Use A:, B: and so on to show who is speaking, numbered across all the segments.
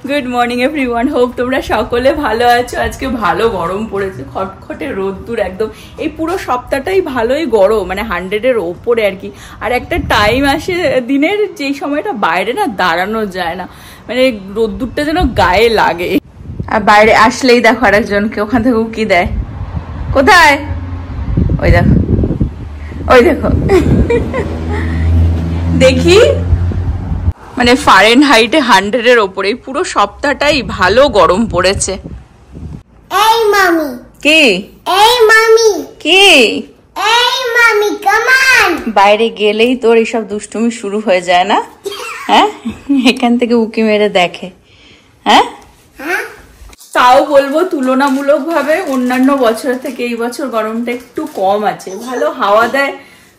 A: Good morning everyone, hope তোমরা সকলে ভালো আছো। আজকে ভালো গরম পড়েছে, খটখটে রোদ্দুর একদম। এই পুরো সপ্তাহটাই ভালোই গরম, মানে 100-এর ওপরে আর কি। আর একটা টাইম আসে দিনের যেই সময়টা বাইরে না দাঁড়ানো যায় না, মানে রোদ্দুরটা যেন গায়ে লাগে। আর বাইরে আসলেই দেখো আর একজনকে ওখান থেকে উকি দেয়। কোথায়? ওই দেখো, ওই দেখো। দেখি মানে ফারেনহাইটে 100-এর ওপরে পুরো সপ্তাহটাই ভালো গরম পড়েছে।
B: এই মামি
A: কি?
B: এই মামি
A: কি?
B: এই মামি কাম অন।
A: বাইরে গেলেই তোর এইসব দুষ্টুমি শুরু হয়ে যায় না? হ্যাঁ, এখান থেকে উকি মেরে দেখে। হ্যাঁ, তাও বলবো তুলনামূলকভাবে অন্যান্য বছর থেকে এই বছর গরমটা একটু কম আছে। ভালো হাওয়া দেয়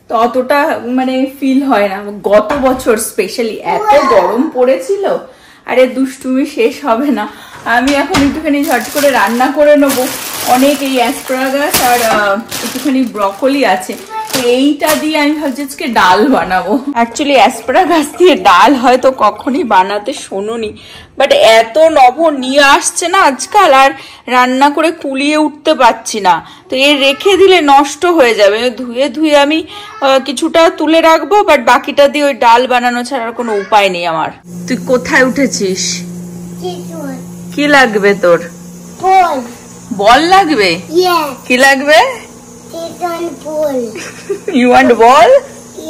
A: তো অতটা মানে ফিল হয় না। গত বছর স্পেশালি এত গরম পড়েছিল, আরে দুষ্টুমি শেষ হবে না। আমি এখন একটুখানি ঝট করে রান্না করে নেবো। অনেক এই অ্যাসপারাগাস আর একটুখানি ব্রকলি আছে, তো এইটা দিয়ে আমি ভাবছি আজকে ডাল বানাবো। অ্যাকচুয়ালি অ্যাসপারাগাস দিয়ে ডাল হয়তো কখনই বানাতে শোনোনি, বাট এত নভর নিয়ে আসছে না আজকাল, আর রান্না করে কুলিয়ে উঠতে পারছি না। তো এর রেখে দিলে নষ্ট হয়ে যাবে। ধুয়ে ধুয়ে আমি কিছুটা তুলে রাখবো, বাট বাকিটা দিয়ে ওই ডাল বানানো ছাড়ার কোনো উপায় নেই আমার। তুই কোথায় উঠেছিস? কি লাগবে তোর?
B: বল।
A: বল লাগবে?
B: Yes.
A: কি লাগবে?
B: বল।
A: You want ball?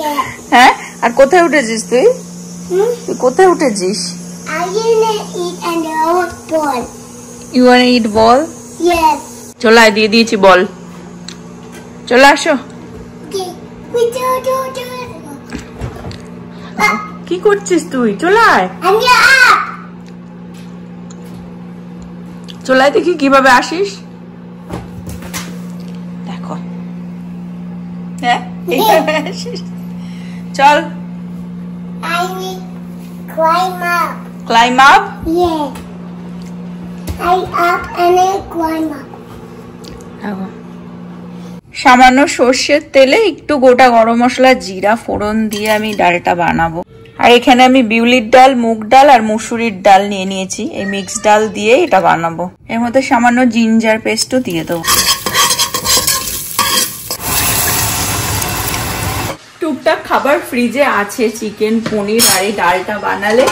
B: Yes.
A: হ্যাঁ, আর কোথায় উঠেছিস তুই? তুই কোথায় উঠেছিস?
B: I wanna eat and ball.
A: You want eat ball?
B: Yes.
A: চলে দিয়ে দিয়েছি বল, চলে আসো।
B: Okay. We do.
A: কি করছিস তুই? চলে আয়,
B: And you're up.
A: চলে আয়, দেখি কিভাবে আসিস। দেখো, হ্যাঁ এইভাবে আসিস। চল,
B: I will climb up.
A: Claim up.
B: Yeah. I up and I climb up.
A: সামান্য সর্ষের তেলে একটু গোটা গরম মশলা, জিরা ফোড়ন দিয়ে আমি ডালটা বানাবো। আর এখানে আমি বিউলির ডাল, মুগ ডাল আর মুসুরির ডাল নিয়ে নিয়েছি। এই মিক্স ডাল দিয়ে এটা বানাবো। এর মধ্যে সামান্য জিঞ্জার পেস্টও দিয়ে দেবো। টুকটাক খাবার ফ্রিজে আছে, চিকেন, পনির, আর এই ডালটা বানালে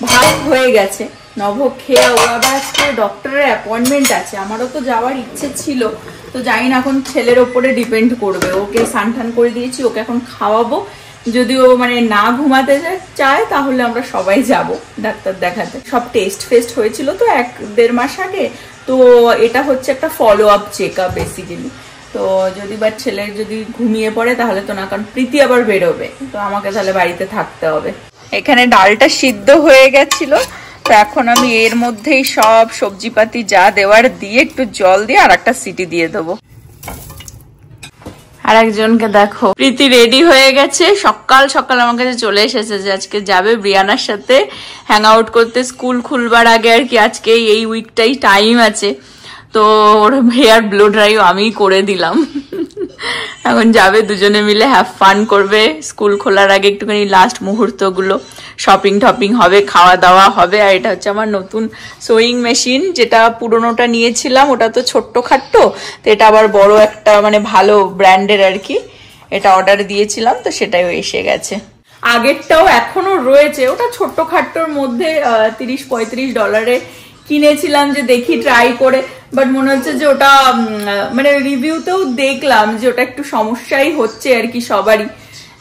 A: ভাত হয়ে গেছে। নভ খেয়ে ও আবার আজকে ডক্টরের অ্যাপয়েন্টমেন্ট আছে। আমারও তো যাওয়ার ইচ্ছে ছিল, তো জানি না, এখন ছেলের ওপরে ডিপেন্ড করবে। ওকে স্নান টান করে দিয়েছি, ওকে এখন খাওয়াবো। যদি ও মানে না ঘুমাতে চায় তাহলে আমরা সবাই যাব ডাক্তার দেখাতে। সব টেস্ট ফেস্ট হয়েছিল তো 1-1.5 মাস আগে, তো এটা হচ্ছে একটা follow up check up basically. তো যদি বা ছেলের যদি ঘুমিয়ে পড়ে তাহলে তো না, কারণ প্রীতি আবার বেরোবে, তো আমাকে তাহলে বাড়িতে থাকতে হবে। এখানে ডালটা সিদ্ধ হয়ে গেছিল, তো এখন আমি এর মধ্যেই সব সবজিপাতি যা দেওয়ার দিয়ে একটু জল দিয়ে আর একটা সিটি দিয়ে দেবো। আর একজনকে দেখো, প্রীতি রেডি হয়ে গেছে, সকাল সকাল আমার কাছে চলে এসেছে যে আজকে যাবে ব্রিয়ানার সাথে হ্যাং আউট করতে, স্কুল খুলবার আগে আর কি। আজকে এই উইকটাই টাইম আছে, তো ওর হেয়ার ব্লো ড্রাইও আমি করে দিলাম। এখন যাবে দুজনে মিলে হ্যাভ ফান করবে। স্কুল খোলার আগে একটুখানি লাস্ট মুহূর্তগুলো শপিং টপিং হবে, খাওয়া দাওয়া হবে। আর এটা হচ্ছে আমার নতুন সোয়িং মেশিন, যেটা পুরোনোটা নিয়েছিলাম ওটা তো ছোট্ট খাট্টো, তো এটা আবার বড় একটা মানে ভালো ব্র্যান্ডের আর কি। এটা অর্ডার দিয়েছিলাম, তো সেটাই এসে গেছে। আগেরটাও এখনো রয়েছে, ওটা ছোট্ট খাট্টোর মধ্যে $30-35 কিনেছিলাম, যে দেখি ট্রাই করে। বাট মনে হচ্ছে যে ওটা মানে রিভিউতেও দেখলাম যে ওটা একটু সমস্যাই হচ্ছে আর কি সবারই।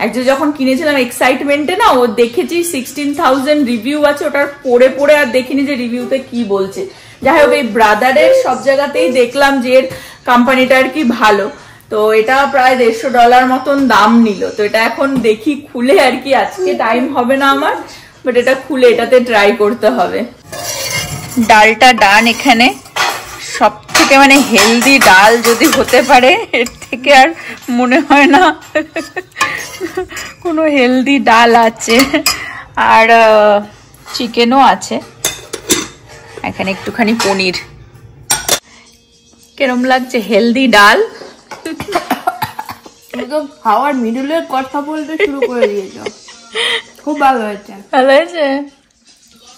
A: একচুয়ালি যখন কিনেছিলাম এক্সাইটমেন্টে না, ও দেখেছি 16,000 রিভিউ আছে, ওটার পড়ে পড়ে আর দেখিনি যে রিভিউতে কি বলছে। যাই হোক, এই ব্রাদারের সব জায়গাতেই দেখলাম যে এর কোম্পানিটা আর কি ভালো। তো এটা প্রায় $150 মতন দাম নিল। তো এটা এখন দেখি খুলে আর কি, আজকে টাইম হবে না আমার, বাট এটা খুলে এটাতে ট্রাই করতে হবে। ডালটা ডান। এখানে সব থেকে মানে হেলদি ডাল যদি হতে পারে, এর থেকে আর মনে হয় না কোনো হেলদি ডাল আছে। আর চিকেনও আছে, এখানে একটুখানি পনির। কেরম লাগছে হেলদি ডাল?
B: খাওয়ার মিডলের কথা বলতে শুরু করে দিয়েছো। খুব ভালো হয়েছে।
A: ভালো হয়েছে?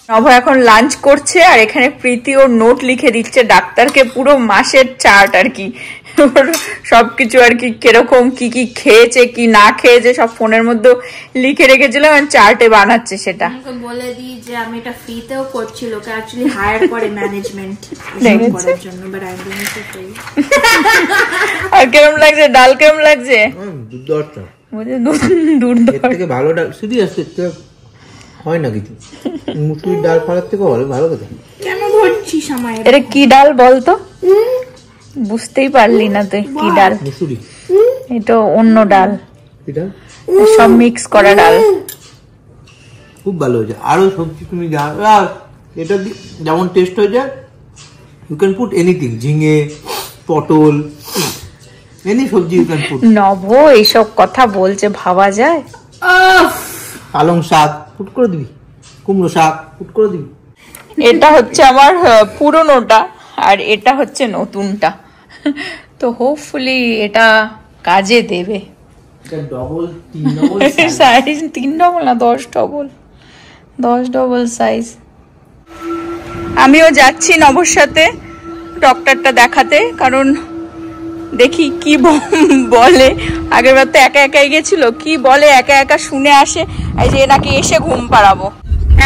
A: নভ এখন লাঞ্চ করছে আর এখানে প্রীতি ওর নোট লিখে দিচ্ছে ডাক্তারকে, পুরো মাসের চার্ট আর কি, সবকিছু আর কি, কিরকম কি কি খেয়েছে কি না খেয়েছে সব ফোনের মধ্যে লিখে রেখেছিলাম, চার্টে বানাচ্ছে সেটা।
C: বলে দিই যে আমি এটা ফ্রিতেও করছি, লোকে অ্যাকচুয়ালি হায়ার করে ম্যানেজমেন্ট করার জন্য, but I am doing it free.
A: আর কেমন লাগছে ডাল, কেমন লাগছে?
D: দুর্দান্ত,
A: দুর্দান্ত
D: থেকে ভালো ডাল সিরিয়াসলি হয় না কিছু, মুসুরির ডাল করার থেকে ভালো কথা।
C: কেন ধরছিস আমায়?
A: এটা কি ডাল বলতো? বুঝতেই পারলি না তুই কি ডাল?
D: মুসুরি।
A: এটা অন্য ডাল,
D: এটা
A: সব মিক্স করা ডাল,
D: খুব ভালো হয়েছে। আরো সবজি তুমি এটা যেমন টেস্ট হয়ে যায়, ইউ ক্যান পুট এনিথিং, ঝিঙে, পটল, এনি সবজি ইউ ক্যান পুট।
A: নভ এইসব কথা বলছে, ভাবা যায়?
D: পালং শাক পুট করে দিবি, কুমড়ো শাক পুট করে দিবি।
A: এটা হচ্ছে আমার পুরনোটা আর এটা হচ্ছে নতুনটা, তো হোপফুলি এটা কাজে দেবে।
D: ডবল 3 ডবল
A: সাইজ 3 ডবল না 10 ডবল, 10 ডবল সাইজ। আমিও যাচ্ছি নবর সাথে ডক্টরটা দেখাতে, কারণ দেখি কি বলে। আগের বার তো একা একাই গেছিল, কি বলে একা একা শুনে আসে। এই যে নাকি এসে ঘুম পাড়াবো।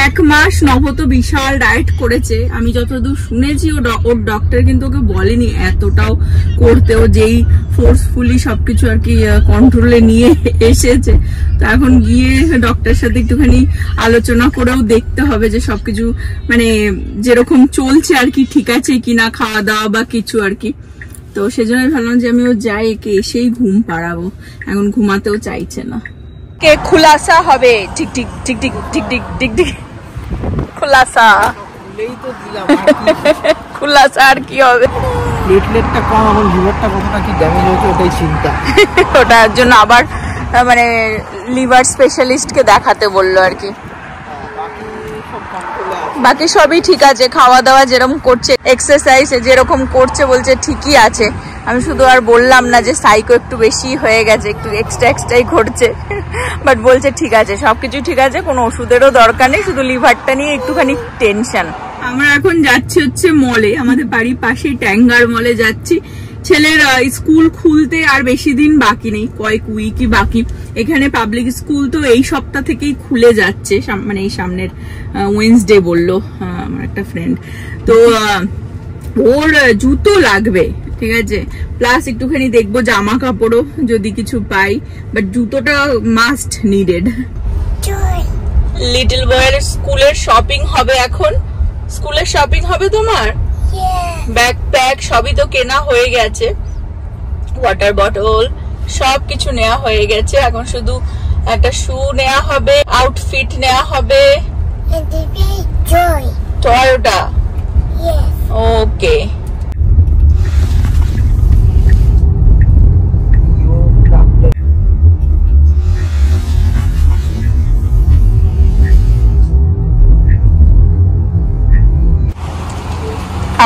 A: 1 মাস নব তো বিশাল ডায়েট করেছে, আমি যতদূর শুনেছি ওর ডক্টর কিন্তু ওকে বলেনি এতটাও করতে, ও যেই ফোর্সফুলি সবকিছু আর কি কন্ট্রোলে নিয়ে এসেছে। তো এখন গিয়ে ডক্টরের সাথে একটুখানি আলোচনা করেও দেখতে হবে যে সবকিছু মানে যেরকম চলছে আর কি ঠিক আছে কিনা, খাওয়া দাওয়া বা কিছু আর কি। তো সেজন্য ভাবলাম যে আমিও যাই, একে এসেই ঘুম পাড়াবো, এখন ঘুমাতেও চাইছে না। কে খুলাসা হবে, ঠিক ঠিক ঠিক ঠিক ঠিক ঠিক ঠিক ঠিক খুলাসা, খুলাসা আর কি হবে?
D: প্লেটলেটটা কম, এখন লিভারটা কতটা কি ড্যামেজ হয়েছে ওটাই চিন্তা।
A: ওটার জন্য আবার মানে লিভার স্পেশালিস্টকে দেখাতে বললো আর কি। বাকি সবই ঠিক আছে, খাওয়া দাওয়া যেরকম করছে, এক্সারসাইজ যেরকম করছে বলছে ঠিকই আছে। আমি শুধু আর বললাম না যে সাইকো একটু বেশি হয়ে গেছে, একটু এক্সট্রাই ঘটছে, বাট বলছে ঠিক আছে, সবকিছু ঠিক আছে, কোনো ওষুধেরও দরকার নেই, শুধু লিভারটা নিয়ে একটুখানি টেনশন। আমরা এখন যাচ্ছি হচ্ছে মলে, আমাদের বাড়ির পাশেই ট্যাঙ্গার মলে যাচ্ছি। ছেলের স্কুল খুলতে আর বেশি দিন বাকি নেই, কয়েক উইকই বাকি। এখানে পাবলিক স্কুল তো এই সপ্তাহ থেকেই খুলে যাচ্ছে, মানে এই সামনের ওয়েডনেসডে বললো আমার একটা ফ্রেন্ড। তো ওর জুতো লাগবে, ঠিক আছে, প্লাস একটুখানি দেখবো জামা কাপড়ও যদি কিছু পাই, বাট জুতোটা মাস্ট নিডেড। লিটল বয়ের স্কুলের শপিং হবে এখন। স্কুলের শপিং হবে তোমার? ব্যাকপ্যাক সবই তো কেনা হয়ে গেছে, ওয়াটার বটল সবকিছু নেওয়া হয়ে গেছে, এখন শুধু একটা শু নেওয়া হবে, আউটফিট নেওয়া হবে। টয় ওটা? ওকে।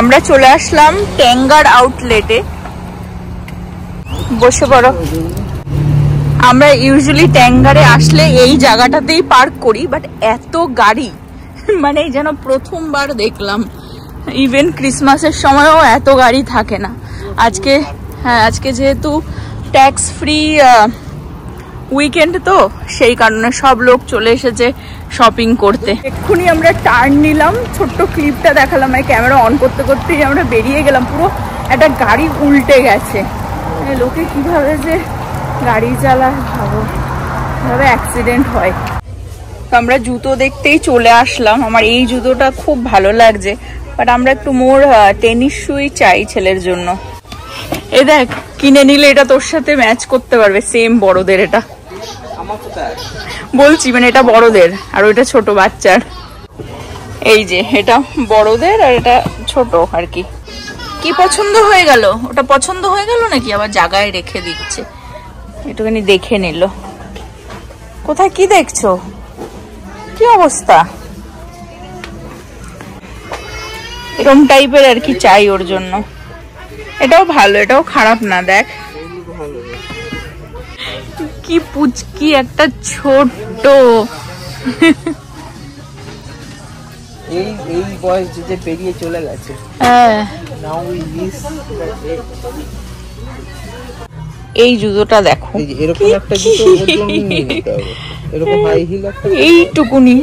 A: আমরা চলে আসলাম ট্যাঙ্গার আউটলেটে, বসে পড়ো। আমরা ইউজুয়ালি ট্যাঙ্গারে আসলে এই জায়গাটাতেই পার্ক করি, বাট এত গাড়ি মানে যেন প্রথমবার দেখলাম। ইভেন ক্রিসমাসের সময়ও এত গাড়ি থাকে না। আজকে হ্যাঁ, আজকে যেহেতু ট্যাক্স ফ্রি উইকেন্ড, তো সেই কারণে সব লোক চলে এসেছে শপিং করতে। এক্ষুনি আমরা টার্ন নিলাম, ছোট্ট ক্লিপটা দেখালাম, ক্যামেরা অন করতে করতেই আমরা বেরিয়ে গেলাম। পুরো একটা গাড়ি উল্টে গেছে, লোকে কিভাবে যে গাড়ি চালায় ভাবো, কিভাবে অ্যাক্সিডেন্ট হয়। তো আমরা জুতো দেখতেই চলে আসলাম, আমার এই জুতোটা খুব ভালো লাগছে, বাট আমরা একটু মোর টেনিস শুই চাই ছেলের জন্য। এ দেখ, কিনে নিলে এটা তোর সাথে ম্যাচ করতে পারবে, সেম বড়দের। এটা বলছি মানে এটা বড়দের আর ওইটা ছোট বাচ্চার। এই যে এটা বড়দের আর এটা ছোট আর কি। কি পছন্দ হয়ে গেল? ওটা পছন্দ হয়ে গেল নাকি আবার জায়গায় রেখে দিচ্ছে? একটুখানি দেখে নিল। কোথায় কি দেখছো? কি অবস্থা? এরকম টাইপের আর কি চাই ওর জন্য। এটাও ভালো, এটাও খারাপ না। দেখ কি পুচকি একটা ছোট্ট।
D: এই বয়স যে পেরিয়ে চলে গেছে।
A: হ্যাঁ
D: নাও উই মিস
A: এই জুতোটা দেখো,
D: এই যে এরকম একটা জুতো ওর জন্য নিয়ে নিতে হবে, এরকম হাই হিল একটা।
A: এইটুকুনি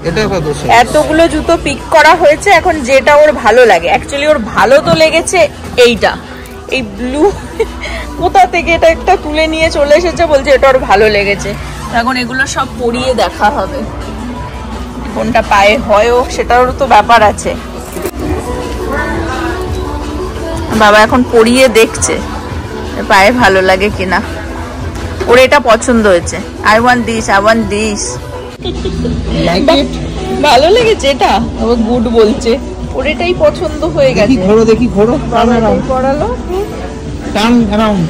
D: এটা কত?
A: এতগুলো জুতো পিক করা হয়েছে, এখন যেটা ওর ভালো লাগে। অ্যাকচুয়ালি ওর ভালো তো লেগেছে এইটা, এই ব্লু। কোথা থেকে এটা একটা তুলে নিয়ে চলে এসেছে, বলছে এটা ওর ভালো লেগেছে। এখন এগুলো সব পরিয়ে দেখা হবে, কোনটা পায়ে হয়ও সেটারও তো ব্যাপার আছে। বাবা এখন পরিয়ে দেখছে পায়ে ভালো লাগে কিনা। ওর এটা পছন্দ হয়েছে। I want this, I want this. ভালো লেগেছে এটা, আবার গুড বলছে। ওর এটাই পছন্দ হয়ে গেছে।
D: ঘোরো দেখি, ঘোরো।
A: পড়ালো
D: টার্ন অ্যারাউন্ড।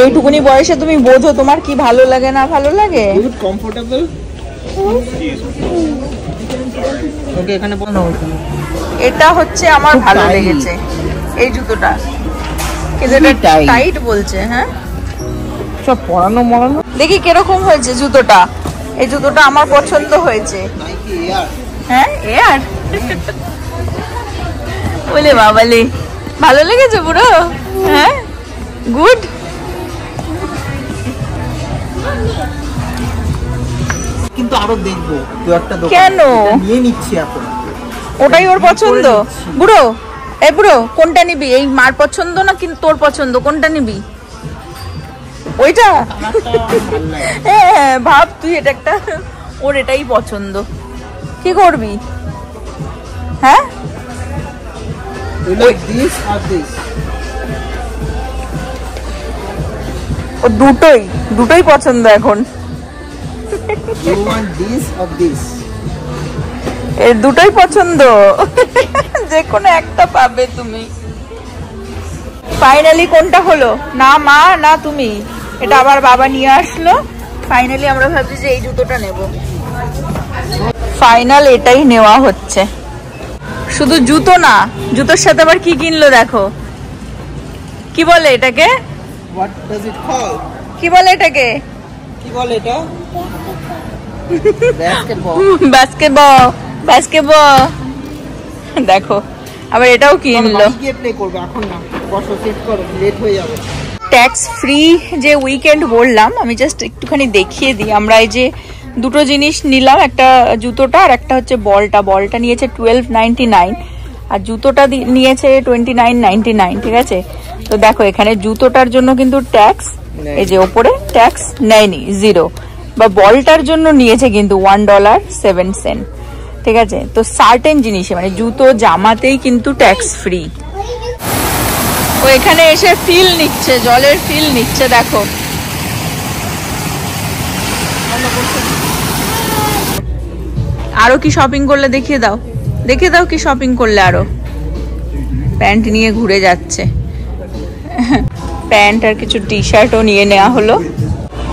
A: এইটুকুনি বয়সে তুমি বোঝো তোমার কি ভালো লাগে না ভালো লাগে।
D: Good comfortable. ওকে এখানে বলো।
A: এটা হচ্ছে আমার ভালো লেগেছে এই জুতোটা, কিন্তু এটা টাইট বলছে। হ্যাঁ
D: সব পরানো মরানো।
A: দেখি কিরকম হয়েছে জুতোটা। এই জুতোটা আমার পছন্দ হয়েছে। হ্যাঁ এয়ার বলে বাবালে, ভালো লেগেছে পুরো। হ্যাঁ গুড।
D: কিন্তু আরো দেখবো দু একটা দোকান।
A: কেন
D: নিয়ে নিচ্ছি এখন,
A: ওটাই ওর পছন্দ। বুড়ো এই বুড়ো কোনটা নিবি? এই মার পছন্দ না কিন্তু তোর পছন্দ, কোনটা নিবি? ওইটা? হ্যাঁ ভাব তুই, এটা একটা ওর এটাই পছন্দ। কি করবি? হ্যাঁ ও দুটোই পছন্দ এখন। এর দুটোই পছন্দ, যে কোনো একটা পাবে তুমি। ফাইনালি কোনটা হলো? না মা না তুমি, এটা আবার বাবা নিয়ে আসলো। ফাইনালি আমরা ভাবছি যে এই জুতোটা নেব। ফাইনাল এটাই নেওয়া হচ্ছে। শুধু জুতো না, জুতোর সাথে আবার কি কিনলো দেখো। কি বলে এটাকে?
D: What does it call?
A: কি বলে এটাকে?
D: কি বলে এটা? বাস্কেটবল। বাস্কেটবল
A: দেখো আবার এটাও কিনলো।
D: গিয়ে প্লে করবে এখন না, বসো সেট করো, লেট হয়ে যাবে।
A: ট্যাক্স ফ্রি যে উইকেন্ড বললাম, আমি জাস্ট একটুখানি দেখিয়ে দিই। আমরা এই যে দুটো জিনিস নিলাম, একটা জুতোটা আর একটা হচ্ছে বলটা। বলটা নিয়েছে 12.99 আর জুতোটা নিয়েছে 29.99। ঠিক আছে, তো দেখো এখানে জুতোটার জন্য কিন্তু ট্যাক্স, এই যে ওপরে ট্যাক্স নেয়নি, 0। বা বলটার জন্য নিয়েছে কিন্তু $1.07। ঠিক আছে, তো সার্টেন জিনিসে মানে জুতো জামাতেই কিন্তু ট্যাক্স ফ্রি। ও এখানে এসে ফিল নিচ্ছে, জলের ফিল নিচ্ছে। দেখো আরো কি শপিং করলে দেখিয়ে দাও, দেখিয়ে দাও কি শপিং করলে আরো। প্যান্ট নিয়ে ঘুরে যাচ্ছে, প্যান্ট আর কিছু টি শার্টও নিয়ে নেওয়া হলো।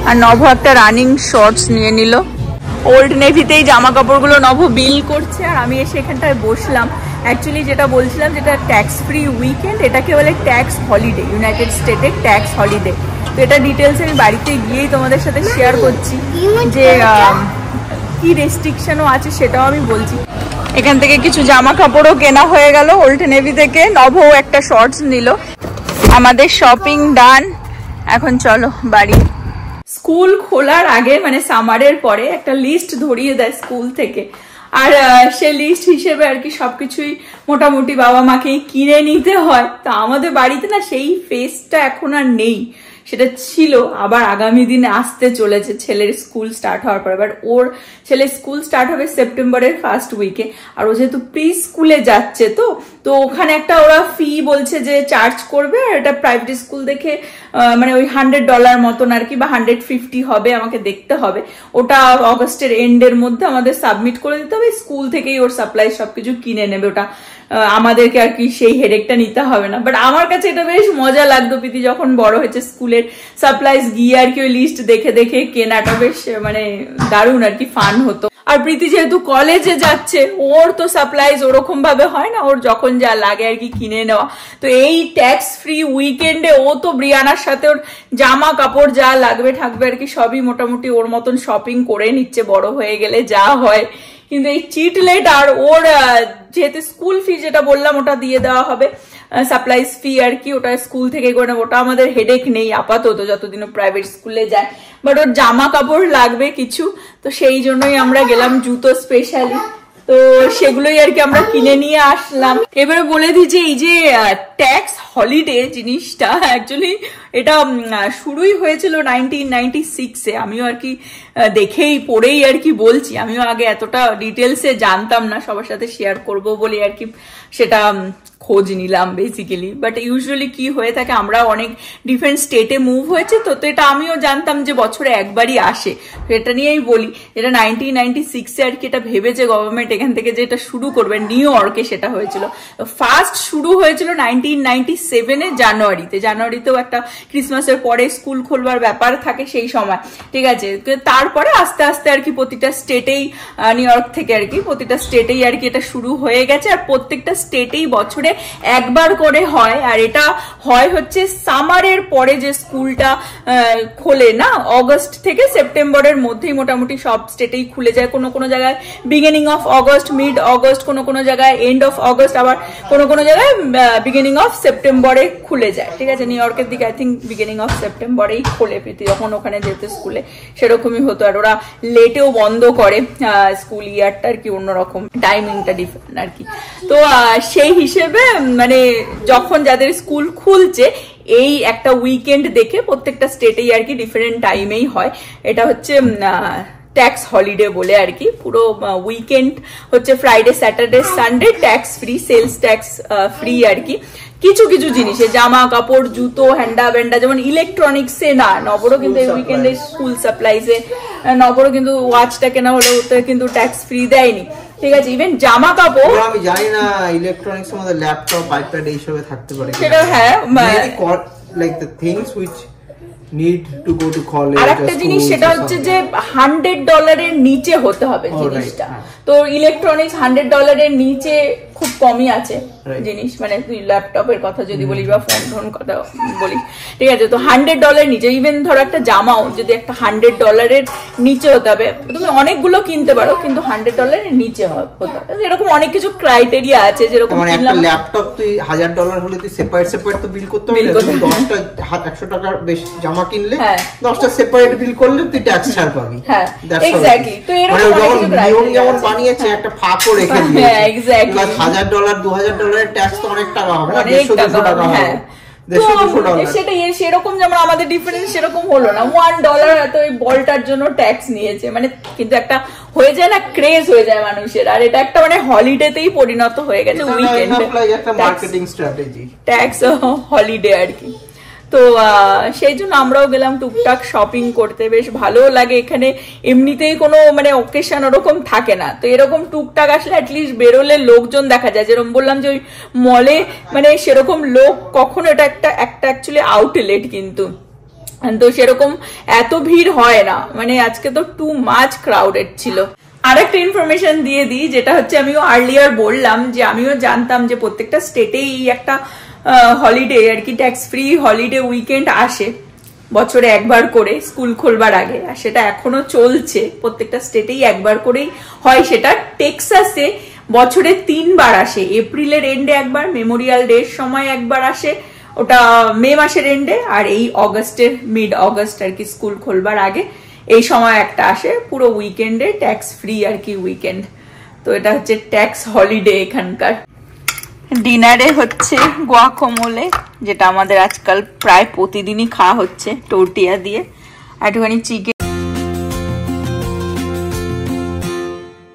A: আর নভ একটা রানিং শর্টস নিয়ে নিল। ওল্ড নেভিতেই জামা কাপড়গুলো নভ বিল করছে আর আমি এসে এখানটায় বসলাম। অ্যাকচুয়ালি যেটা বলছিলাম, যেটা ট্যাক্স ফ্রি উইকেন্ড, এটাকে বলে ট্যাক্স হলিডে, ইউনাইটেড স্টেটের ট্যাক্স হলিডে। তো এটা ডিটেলস আমি বাড়িতে গিয়েই তোমাদের সাথে শেয়ার করছি, যে কি রেস্ট্রিকশনও আছে সেটাও আমি বলছি। এখান থেকে কিছু জামা কাপড়ও কেনা হয়ে গেল ওল্ড নেভি থেকে। নভও একটা শর্টস নিল। আমাদের শপিং ডান, এখন চলো বাড়ি। স্কুল খোলার আগে মানে সামারের পরে একটা লিস্ট ধরিয়ে দেয় স্কুল থেকে, আর সে লিস্ট হিসেবে আর কি সবকিছুই মোটামুটি বাবা মাকেই কিনে নিতে হয়। তো আমাদের বাড়িতে না সেই ফেসটা এখন আর নেই, সেটা ছিল, আবার আগামী দিনে আসতে চলেছে ছেলের স্কুল স্টার্ট হওয়ার পর। এবার ওর ছেলের স্কুল স্টার্ট হবে সেপ্টেম্বরের ফার্স্ট উইকে, আর ও যেহেতু প্রি স্কুলে যাচ্ছে তো ওখানে একটা ওরা ফি বলছে যে চার্জ করবে, আর এটা প্রাইভেট স্কুল দেখে মানে ওই $100 মতন আর কি, বা 150 হবে, আমাকে দেখতে হবে। ওটা অগস্টের এন্ডের মধ্যে আমাদের সাবমিট করে দিতে হবে। স্কুল থেকেই ওর সাপ্লাই সবকিছু কিনে নেবে, ওটা আমাদেরকে আর কি সেই হেডেকটা নিতে হবে না। বাট আমার কাছে এটা বেশ মজা লাগতো, প্রীতি যখন বড় হয়েছে স্কুলের সাপ্লাইজ গিয়ে আর কি ওই লিস্ট দেখে দেখে কেনাটা বেশ মানে দারুণ আর কি, ফান হতো। আর প্রীতি যেহেতু কলেজে যাচ্ছে, ওর তো সাপ্লাইজ ওরকম ভাবে হয় না, ওর যখন যা লাগে আর কি কিনে নেওয়া। তো এই ট্যাক্স ফ্রি উইকেন্ডে ও তো ব্রিয়ানার সাথে ওর জামা কাপড় যা লাগবে থাকবে আর কি সবই মোটামুটি ওর মতন শপিং করে নিচ্ছে, বড় হয়ে গেলে যা হয়। কিন্তু এই চিটলেট আর ওর যেহেতু স্কুল ফি যেটা বললাম ওটা দিয়ে দেওয়া হবে, সাপ্লাইজ ফি আর কি, ওটা স্কুল থেকে করে নেবো, ওটা আমাদের হেডেক নেই আপাতত যতদিন প্রাইভেট স্কুলে যায়। বাট ওর জামা কাপড় লাগবে কিছু, তো সেই জন্যই আমরা গেলাম, জুতো স্পেশালি, তো সেগুলোই আর কি আমরা কিনে নিয়ে আসলাম। এবারে বলে দিই যে এই যে ট্যাক্স হলিডে জিনিসটা অ্যাকচুয়ালি এটা শুরুই হয়েছিল 1996-এ। আমিও আর কি দেখেই পড়েই আর কি বলছি, আমিও আগে এতটা ডিটেলসে জানতাম না, সবার সাথে শেয়ার করব বলে আর কি সেটা খোঁজ নিলাম বেসিক্যালি। বাট ইউজুয়ালি কি হয়ে থাকে, আমরা অনেক ডিফারেন্ট স্টেটে মুভ হয়েছে, তো এটা আমিও জানতাম যে বছরে একবারই আসে। এটা নিয়েই বলি, যেটা 1996-এ আর কি এটা ভেবেছে গভর্নমেন্ট এখান থেকে যে এটা শুরু করবে, নিউ ইয়র্কে সেটা হয়েছিল। ফার্স্ট শুরু হয়েছিল 1997-এ জানুয়ারিতেও একটা ক্রিসমাসের পরে স্কুল খোলবার ব্যাপার থাকে সেই সময়, ঠিক আছে। তারপরে আস্তে আস্তে আর কি প্রতিটা স্টেটেই, নিউ ইয়র্ক থেকে আর কি প্রতিটা স্টেটেই আর কি এটা শুরু হয়ে গেছে। আর প্রত্যেকটা স্টেটেই বছরে একবার করে হয়, আর এটা হয় হচ্ছে সামারের পরে যে স্কুলটা খোলে না, অগস্ট থেকে সেপ্টেম্বরের মধ্যেই মোটামুটি সব স্টেটেই খুলে যায়। কোনো কোনো জায়গায় beginning of August, mid August, কোনো কোনো জায়গায় এন্ড অফ অগস্ট, আবার কোনো কোনো জায়গায় বিগিনিং অফ সেপ্টেম্বরে খুলে যায়, ঠিক আছে। নিউ ইয়র্কের দিকে আই থিঙ্ক বিগিনিং অফ সেপ্টেম্বরেই খোলে প্রীতি, যখন ওখানে যেতে স্কুলে সেরকমই হতো। আর ওরা লেটেও বন্ধ করে স্কুল ইয়ারটা আর কি, অন্যরকম টাইমিংটা ডিফারেন্ট আর কি। তো সেই হিসেবে মানে যখন যাদের স্কুল খুলছে এই একটা উইকেন্ড দেখে প্রত্যেকটা স্টেটেই আর কি ডিফারেন্ট টাইমেই হয়। এটা হচ্ছে ট্যাক্স হলিডে বলে আর কি, পুরো উইকেন্ড হচ্ছে Friday Saturday Sunday tax free, sales tax free আর কি। কিছু কিছু জিনিসে জামা কাপড় জুতো হ্যান্ডা ব্যান্ডা, যেমন ইলেকট্রনিক্সে না, নবরও কিন্তু এই উইকেন্ডে স্কুল সাপ্লাইজে নবরও কিন্তু ওয়াচটা কেনা হলেও কিন্তু ট্যাক্স ফ্রি দেয়নি, ঠিক আছে। ইভেন জামা কাপড়
D: আমি জানি না ইলেকট্রনিক্স মধ্যে ল্যাপটপ আইপ্যাড এইসবে থাকতে পারে
A: সেটা, হ্যাঁ
D: like the things which need to go to college.
A: আর একটা জিনিস সেটা হচ্ছে যে $100 নিচে হতে হবে জিনিসটা। তো ইলেকট্রনিক্স $100 নিচে খুব কমই আছে জিনিস, মানে তুই ল্যাপটপের কথা যদি বলিস বা ফোন কথা বলিস, ঠিক আছে। তো $100 নিচে, ইভেন ধরো একটা জামাও যদি একটা $100 নিচে হতে হবে, তুমি অনেকগুলো কিনতে পারো কিন্তু $100 নিচে হতে হবে। এরকম অনেক কিছু ক্রাইটেরিয়া আছে, যেরকম
D: একটা ল্যাপটপ তুই $1000 হলে তুই সেপারেট তো বিল করতে হবে, 10টা $100 বেশি জামা কিনলে 10টা সেপারেট বিল করলে তুই ট্যাক্স ছাড় পাবি।
A: হ্যাঁ এক্স্যাক্টলি। তো এরকম
D: নিয়ম যেমন বানিয়েছে একটা ফাঁকও রেখে দিয়েছে। হ্যাঁ এক্স্যাক্টলি, $1000-2000 ট্যাক্স তো অনেক টাকা হবে না, 150 টাকা হবে।
A: সেটাই, সেরকম যেমন আমাদের ডিফারেন্স সেরকম হলো না, $1 এত ওই বলটার জন্য ট্যাক্স নিয়েছে, মানে কিন্তু একটা হয়ে যায় না, ক্রেজ হয়ে যায় মানুষের। আর এটা একটা মানে হলিডেতেই পরিণত হয়ে গেছে, উইকেন্ড
D: একটা মার্কেটিং স্ট্র্যাটেজি,
A: ট্যাক্স হলিডে আর কি। তো সেই জন্য আমরাও গেলাম টুকটাক শপিং করতে, বেশ ভালো লাগে এখানে। এমনিতেই কোনো মানে অকেশন ওরকম থাকে না, তো এরকম টুকটাক আসলে অ্যাটলিস্ট বেরোলে লোকজন দেখা যায়। যেরকম বললাম যে ওই মলে মানে সেরকম লোক কখনো, এটা একটা অ্যাকচুয়ালি আউটলেট কিন্তু, তো সেরকম এত ভিড় হয় না, মানে আজকে তো টু মাচ ক্রাউডেড ছিল। আরেকটা ইনফরমেশন দিয়ে দিই, যেটা হচ্ছে আমিও আর্লিয়ার বললাম যে আমিও জানতাম যে প্রত্যেকটা স্টেটেই একটা হলিডে আর কি, ট্যাক্স ফ্রি হলিডে উইকেন্ড আসে বছরে একবার করে স্কুল খোলবার আগে, আর সেটা এখনো চলছে, প্রত্যেকটা স্টেটেই একবার করেই হয়। সেটা টেক্সাসে বছরে 3 বার আসে, এপ্রিলের এন্ডে একবার, মেমোরিয়াল ডের সময় একবার আসে, ওটা মে মাসের এন্ডে, আর এই অগস্টের মিড অগস্ট আর কি স্কুল খোলবার আগে এই সময় একটা আসে, পুরো উইকেন্ডে ট্যাক্স ফ্রি আর কি উইকেন্ড। তো এটা হচ্ছে ট্যাক্স হলিডে এখানকার। ডিনারে হচ্ছে গুয়াকামোলে, যেটা আমাদের আজকাল প্রায় প্রতিদিনই খাওয়া হচ্ছে, টর্টিয়া দিয়ে, একটুখানি চিকেন